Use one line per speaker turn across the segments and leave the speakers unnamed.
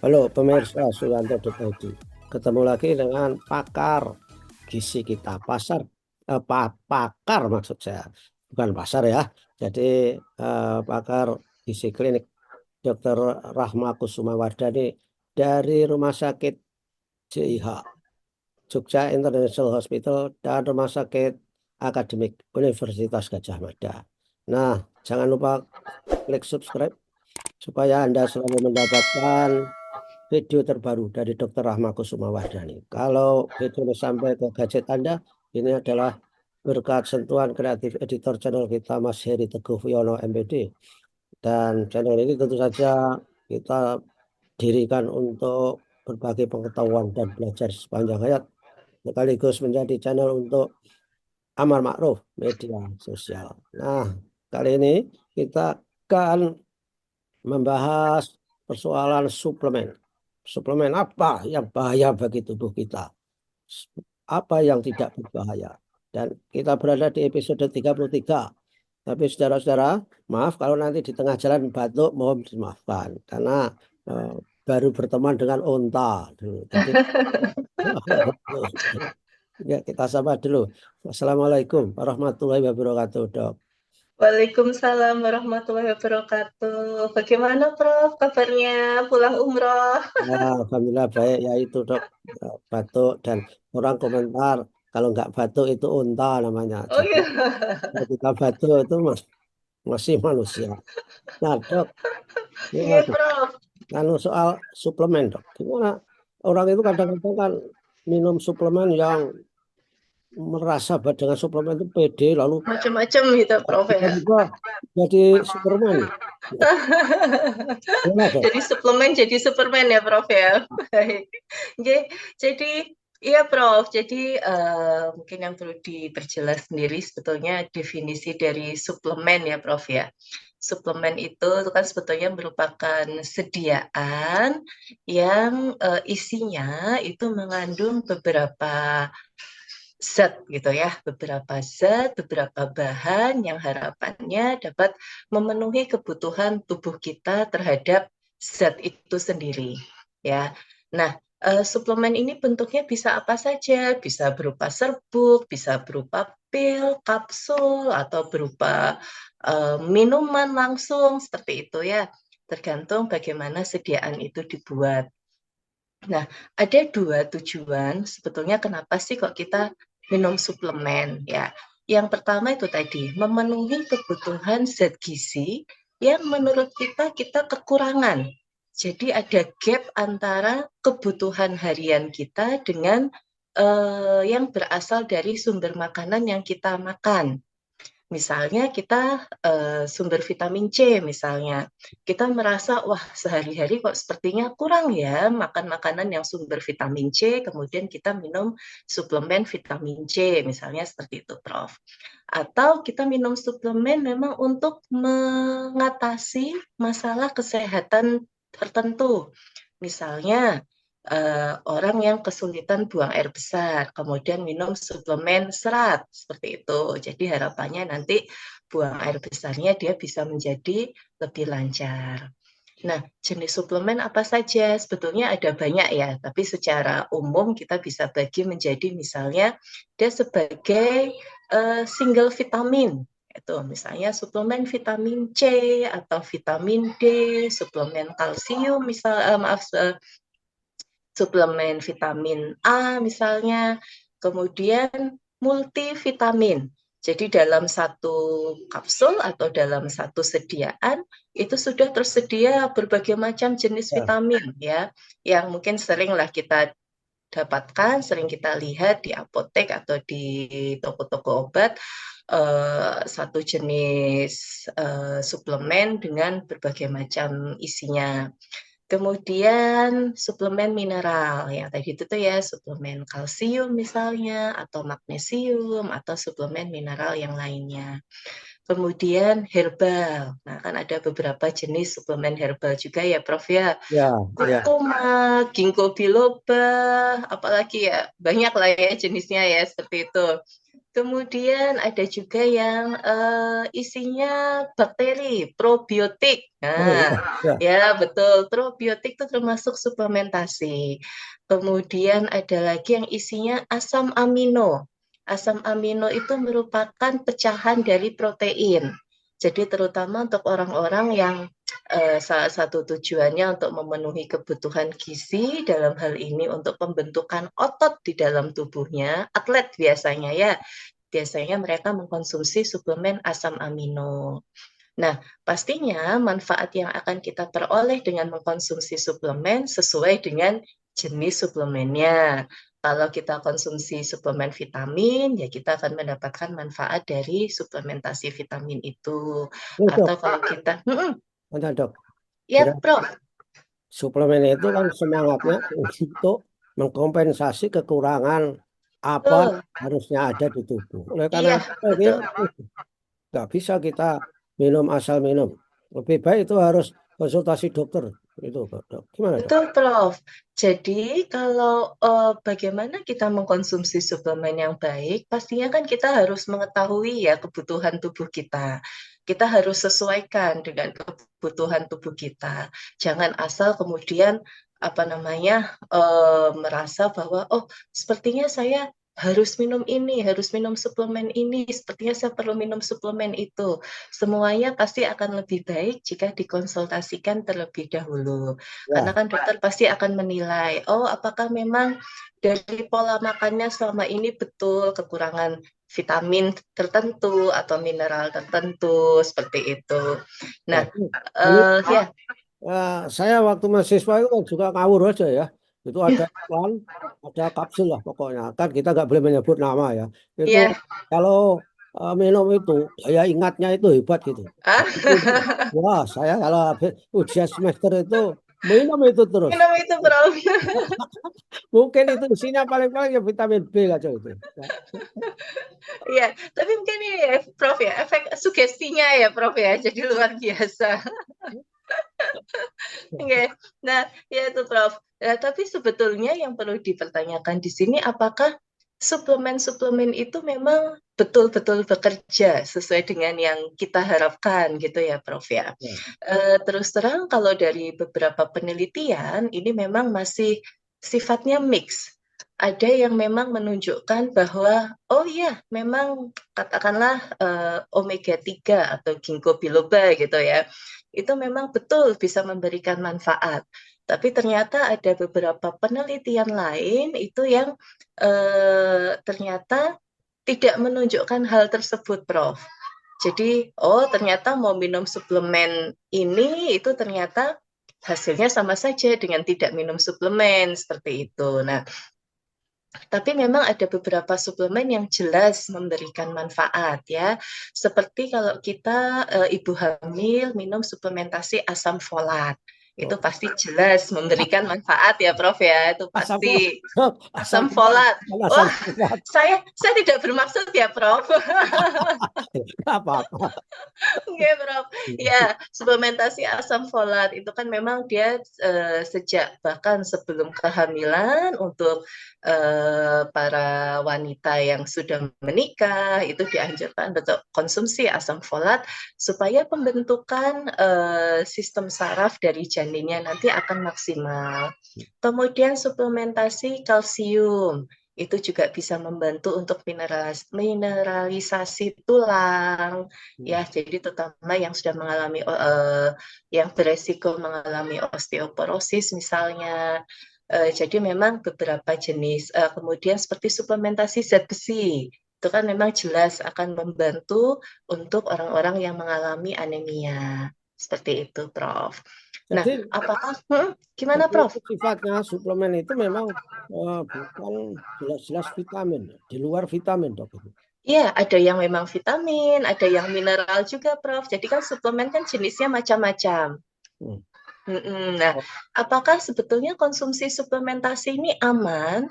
Halo pemirsa Suyanto.id. Ketemu lagi dengan pakar gizi kita. Pakar maksud saya, bukan pasar ya. Jadi pakar gizi klinik Dr. Rahma Kusuma Wardani dari Rumah Sakit JIH, Jogja International Hospital, dan Rumah Sakit Akademik Universitas Gadjah Mada. Nah, jangan lupa klik subscribe supaya Anda selalu mendapatkan video terbaru dari Dr. Rahma Kusuma Wardani. Kalau video ini sampai ke gadget Anda, ini adalah berkat sentuhan kreatif editor channel kita, Mas Heri Teguh Wiono MPD. Dan channel ini tentu saja kita dirikan untuk berbagi pengetahuan dan belajar sepanjang hayat, sekaligus menjadi channel untuk amar makruf media sosial. Nah, kali ini kita akan membahas persoalan suplemen. Suplemen apa yang bahaya bagi tubuh kita? Apa yang tidak berbahaya? Dan kita berada di episode 33. Tapi saudara-saudara, maaf kalau nanti di tengah jalan batuk, mohon dimaafkan. Karena eh, baru berteman dengan onta dulu. Jadi, ya, kita sapa dulu. Assalamualaikum warahmatullahi wabarakatuh, Dok.
Waalaikumsalam warahmatullahi wabarakatuh. Bagaimana, Prof, kabarnya pulang umroh?
Ya, alhamdulillah baik ya itu dok. Batuk dan orang komentar kalau nggak batuk itu unta namanya.
Oh
Jadi
iya,
kalau kita batuk itu masih manusia. Nah dok, gimana
iya
dok?
Prof.
Kalau soal suplemen dok, gimana orang itu kadang-kadang kan minum suplemen yang merasa bahwa dengan suplemen itu pede lalu
Macam-macam gitu, Prof ya.
tiba-tiba jadi Superman. Gimana dok?
Jadi suplemen jadi Superman ya, Prof ya. Baik. Jadi iya, Prof. Jadi mungkin yang perlu diperjelas sendiri sebetulnya definisi dari suplemen ya, Prof ya. Suplemen itu kan sebetulnya merupakan sediaan yang isinya itu mengandung beberapa zat gitu ya, beberapa zat, beberapa bahan yang harapannya dapat memenuhi kebutuhan tubuh kita terhadap zat itu sendiri ya. Nah, suplemen ini bentuknya bisa apa saja, bisa berupa serbuk, bisa berupa pil, kapsul, atau berupa minuman langsung seperti itu ya. Tergantung bagaimana sediaan itu dibuat. Nah, ada dua tujuan sebetulnya kenapa sih kok kita minum suplemen ya. Yang pertama itu tadi, memenuhi kebutuhan zat gizi yang menurut kita kekurangan. Jadi ada gap antara kebutuhan harian kita dengan yang berasal dari sumber makanan yang kita makan. Misalnya kita sumber vitamin C misalnya, kita merasa wah sehari-hari kok sepertinya kurang ya makan makanan yang sumber vitamin C, kemudian kita minum suplemen vitamin C misalnya seperti itu, Prof. Atau kita minum suplemen memang untuk mengatasi masalah kesehatan tertentu. Misalnya orang yang kesulitan buang air besar, kemudian minum suplemen serat, seperti itu. Jadi harapannya nanti buang air besarnya dia bisa menjadi lebih lancar. Nah, jenis suplemen apa saja? Sebetulnya ada banyak ya, tapi secara umum kita bisa bagi menjadi misalnya dia sebagai single vitamin. Itu misalnya suplemen vitamin C atau vitamin D, suplemen kalsium maaf suplemen vitamin A misalnya, kemudian multivitamin. Jadi dalam satu kapsul atau dalam satu sediaan itu sudah tersedia berbagai macam jenis
Ya,
vitamin ya, yang mungkin seringlah kita dapatkan, sering kita lihat di apotek atau di toko-toko obat, satu jenis suplemen dengan berbagai macam isinya. Kemudian suplemen mineral, yang tadi itu tuh ya suplemen kalsium misalnya, atau magnesium, atau suplemen mineral yang lainnya. Kemudian herbal, nah kan ada beberapa jenis suplemen herbal juga ya Prof ya,
ya, ya.
kurkuma, ginkgo biloba, apalagi ya banyak lah ya jenisnya ya seperti itu. Kemudian ada juga yang isinya bakteri, probiotik.
Oh
Nah,
iya, ya.
ya betul, probiotik itu termasuk suplementasi. Kemudian ada lagi yang isinya asam amino. Asam amino itu merupakan pecahan dari protein. Jadi terutama untuk orang-orang yang salah satu tujuannya untuk memenuhi kebutuhan gizi, dalam hal ini untuk pembentukan otot di dalam tubuhnya, atlet biasanya ya, biasanya mereka mengkonsumsi suplemen asam amino. Nah, pastinya manfaat yang akan kita peroleh dengan mengkonsumsi suplemen sesuai dengan jenis suplemennya. Kalau kita konsumsi suplemen vitamin, ya kita akan mendapatkan manfaat dari suplementasi vitamin itu.
Ini
Atau
dok,
kalau kita,
bentar, dok.
ya
Berarti
Prof,
suplemen itu kan semangatnya untuk mengkompensasi kekurangan apa
betul.
harusnya ada di tubuh. Oleh karena
Iya,
itu, saya kira
betul.
nggak bisa kita minum asal minum. Lebih baik itu harus konsultasi dokter. Itu, dok. Gimana, dok?
Betul, Prof. Jadi, kalau bagaimana kita mengkonsumsi suplemen yang baik, pastinya kan kita harus mengetahui ya kebutuhan tubuh kita. Kita harus sesuaikan dengan kebutuhan tubuh kita. Jangan asal kemudian apa namanya merasa bahwa oh sepertinya saya harus minum ini, harus minum suplemen ini, sepertinya saya perlu minum suplemen itu. Semuanya pasti akan lebih baik jika dikonsultasikan terlebih dahulu. Karena
Ya,
kan dokter pasti akan menilai, oh apakah memang dari pola makannya selama ini betul kekurangan vitamin tertentu atau mineral tertentu seperti itu. Nah,
jadi ini
ya,
saya waktu mahasiswa itu kan juga ngawur aja ya. Itu ada iklan, ada kapsul lah pokoknya. Kan kita nggak boleh menyebut nama ya. Itu
ya,
kalau minum itu, daya ingatnya itu hebat gitu.
ah,
Wah, saya kalau habis ujian semester itu minum itu terus.
minum itu Prof.
Mungkin itu isinya paling-paling ya vitamin B aja itu. Ya,
Iya, tapi mungkin ini ya Prof ya, efek sugestinya ya Prof ya, jadi luar biasa. Oke, nah ya itu Prof. Tapi sebetulnya yang perlu dipertanyakan di sini apakah suplemen-suplemen itu memang betul-betul bekerja sesuai dengan yang kita harapkan gitu ya Prof ya.
ya,
Terus terang kalau dari beberapa penelitian ini memang masih sifatnya mix. Ada yang memang menunjukkan bahwa oh iya memang katakanlah omega 3 atau ginkgo biloba gitu ya itu memang betul bisa memberikan manfaat. Tapi ternyata ada beberapa penelitian lain itu yang ternyata tidak menunjukkan hal tersebut, Prof. Jadi, oh ternyata mau minum suplemen ini itu ternyata hasilnya sama saja dengan tidak minum suplemen seperti itu. Nah, tapi memang ada beberapa suplemen yang jelas memberikan manfaat ya. Seperti kalau kita ibu hamil minum suplementasi asam folat. Itu
oh,
pasti jelas memberikan manfaat ya Prof ya. Itu
asam
pasti
folat, asam
asam
folat,
folat.
asam
Wah,
folat,
saya tidak bermaksud ya Prof.
nggak apa-apa.
Oke, Prof. Ya, suplementasi asam folat itu kan memang dia sejak bahkan sebelum kehamilan untuk para wanita yang sudah menikah itu dianjurkan untuk konsumsi asam folat supaya pembentukan sistem saraf dari janinnya nanti akan maksimal. Kemudian suplementasi kalsium itu juga bisa membantu untuk mineralisasi tulang ya jadi terutama yang sudah mengalami yang beresiko mengalami osteoporosis misalnya. Jadi memang beberapa jenis kemudian seperti suplementasi zat besi itu kan memang jelas akan membantu untuk orang-orang yang mengalami anemia seperti itu Prof. Nah
Jadi
apakah gimana
jadi
Prof?
itu sifatnya suplemen itu memang bukan jelas-jelas vitamin, di luar vitamin dok itu.
Iya, ada yang memang vitamin, ada yang mineral juga, Prof. Jadi kan suplemen kan jenisnya macam-macam.
Hmm.
Nah,
Oh,
apakah sebetulnya konsumsi suplementasi ini aman?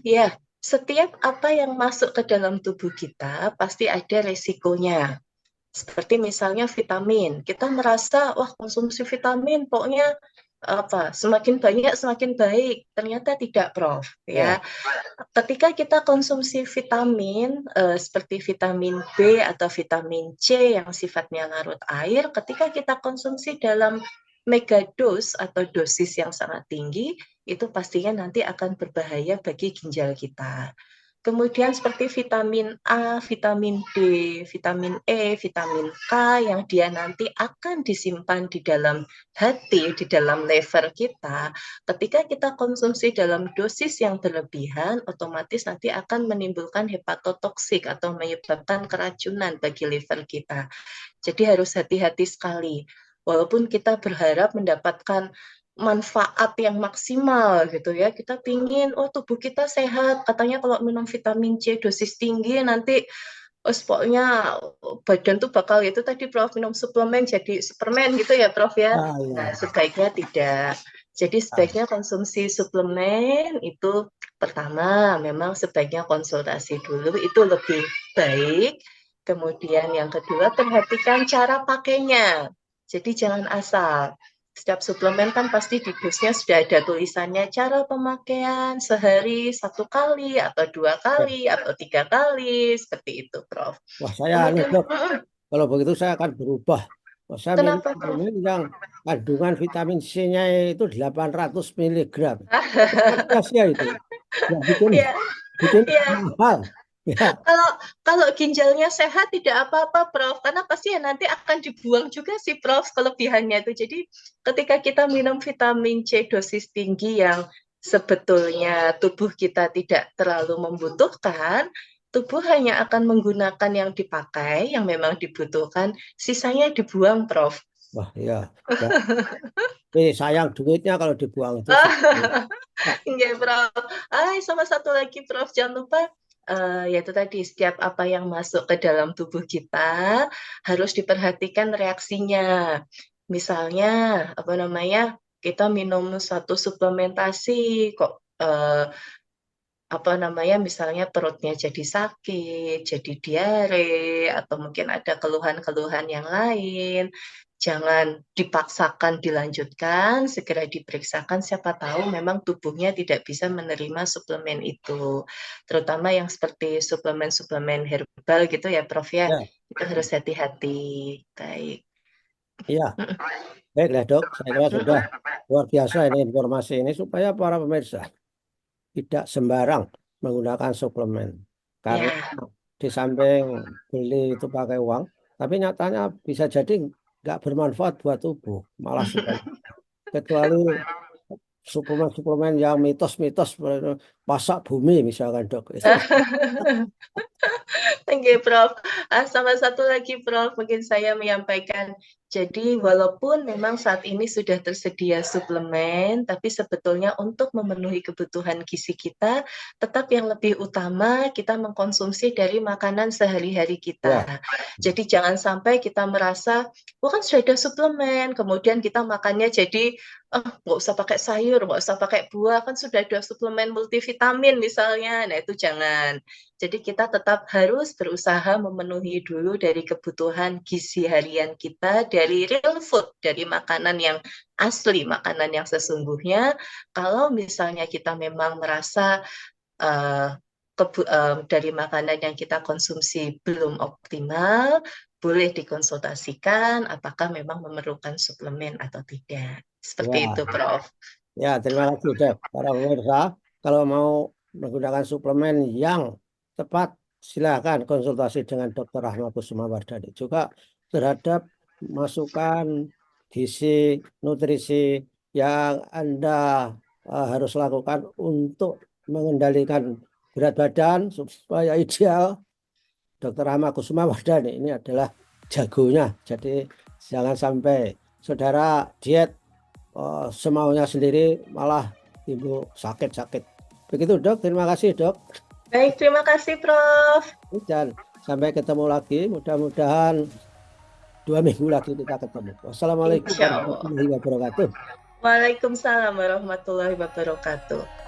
Ya, setiap apa yang masuk ke dalam tubuh kita pasti ada resikonya. Seperti misalnya vitamin. Kita merasa, wah konsumsi vitamin pokoknya semakin banyak semakin baik. Ternyata tidak, Prof.
Ya,
Ya, ketika kita konsumsi vitamin seperti vitamin B atau vitamin C yang sifatnya larut air, ketika kita konsumsi dalam megados atau dosis yang sangat tinggi, itu pastinya nanti akan berbahaya bagi ginjal kita. Kemudian seperti vitamin A, vitamin D, vitamin E, vitamin K yang dia nanti akan disimpan di dalam hati, di dalam liver kita. Ketika kita konsumsi dalam dosis yang berlebihan, otomatis nanti akan menimbulkan hepatotoksik atau menyebabkan keracunan bagi liver kita. Jadi harus hati-hati sekali. Walaupun kita berharap mendapatkan manfaat yang maksimal gitu ya. Kita pingin, oh tubuh kita sehat. Katanya kalau minum vitamin C dosis tinggi nanti pokoknya badan tuh bakal itu tadi Prof minum suplemen jadi Superman gitu ya Prof ya. Nah,
ya.
sebaiknya tidak. Jadi
Ah,
sebaiknya konsumsi suplemen itu pertama memang sebaiknya konsultasi dulu itu lebih baik. Kemudian yang kedua perhatikan cara pakainya. Jadi jangan asal. Setiap suplemen kan pasti di dosnya sudah ada tulisannya cara pemakaian sehari 1 kali atau 2 kali atau 3 kali seperti itu, Prof.
wah, saya anu,
Kemudian,
Dok, kalau begitu saya akan berubah. Oh, saya minum
kenapa, Prof?
suplemen yang kandungan vitamin C-nya itu 800 miligram. Sia-sia itu. Ya,
Ya,
bikin
ya.
mahal. Ya,
Kalau kalau ginjalnya sehat tidak apa-apa, Prof. Karena pasti ya nanti akan dibuang juga sih, Prof. Kelebihannya itu. Jadi ketika kita minum vitamin C dosis tinggi yang sebetulnya tubuh kita tidak terlalu membutuhkan, tubuh hanya akan menggunakan yang dipakai, yang memang dibutuhkan, sisanya dibuang, Prof.
wah, ya. Ya. Tapi sayang duitnya kalau dibuang itu. Ya,
Enggak, Prof. Sama satu lagi, Prof. Jangan lupa, yaitu tadi, setiap apa yang masuk ke dalam tubuh kita harus diperhatikan reaksinya. Misalnya, apa namanya, kita minum satu suplementasi, kok apa namanya, misalnya perutnya jadi sakit, jadi diare, atau mungkin ada keluhan-keluhan yang lain. Jangan dipaksakan dilanjutkan, segera diperiksakan, siapa tahu memang tubuhnya tidak bisa menerima suplemen itu. Terutama yang seperti suplemen-suplemen herbal gitu ya, Prof ya.
ya,
Itu harus hati-hati. Baik.
iya. Baiklah, Dok. Saya kira sudah luar biasa ini informasi ini supaya para pemirsa tidak sembarang menggunakan suplemen. Karena
Ya.
di samping beli itu pakai uang, tapi nyatanya bisa jadi nggak bermanfaat buat tubuh, malah sebaliknya. Kecuali suplemen-suplemen yang mitos-mitos pasak bumi misalkan, Dok. Itu
Oke, Prof. Sama satu lagi, Prof, mungkin saya menyampaikan. Jadi, walaupun memang saat ini sudah tersedia suplemen, tapi sebetulnya untuk memenuhi kebutuhan gizi kita, tetap yang lebih utama kita mengkonsumsi dari makanan sehari-hari kita.
ya,
Jadi, jangan sampai kita merasa, oh kan sudah ada suplemen, kemudian kita makannya jadi, nggak usah pakai sayur, nggak usah pakai buah, kan sudah ada suplemen multivitamin misalnya. Nah, itu jangan. Jadi kita tetap harus berusaha memenuhi dulu dari kebutuhan gizi harian kita dari real food, dari makanan yang asli, makanan yang sesungguhnya. Kalau misalnya kita memang merasa uh, dari makanan yang kita konsumsi belum optimal, boleh dikonsultasikan apakah memang memerlukan suplemen atau tidak. Seperti itu,
ya.
Prof.
Ya, terima kasih, Dok. Para pemirsa, kalau mau menggunakan suplemen yang tepat, silakan konsultasi dengan Dr. Rahma Kusuma Wardani. Juga terhadap masukan gizi, nutrisi yang Anda harus lakukan untuk mengendalikan berat badan supaya ideal, Dr. Rahma Kusuma Wardani ini adalah jagonya. Jadi jangan sampai saudara diet semaunya sendiri malah timbul sakit-sakit. Begitu, Dok. Terima kasih, Dok.
Baik, terima kasih, Prof.
Dan sampai ketemu lagi. Mudah-mudahan 2 minggu lagi kita ketemu. Wassalamualaikum
Insya Allah.
warahmatullahi wabarakatuh.
Waalaikumsalam warahmatullahi wabarakatuh.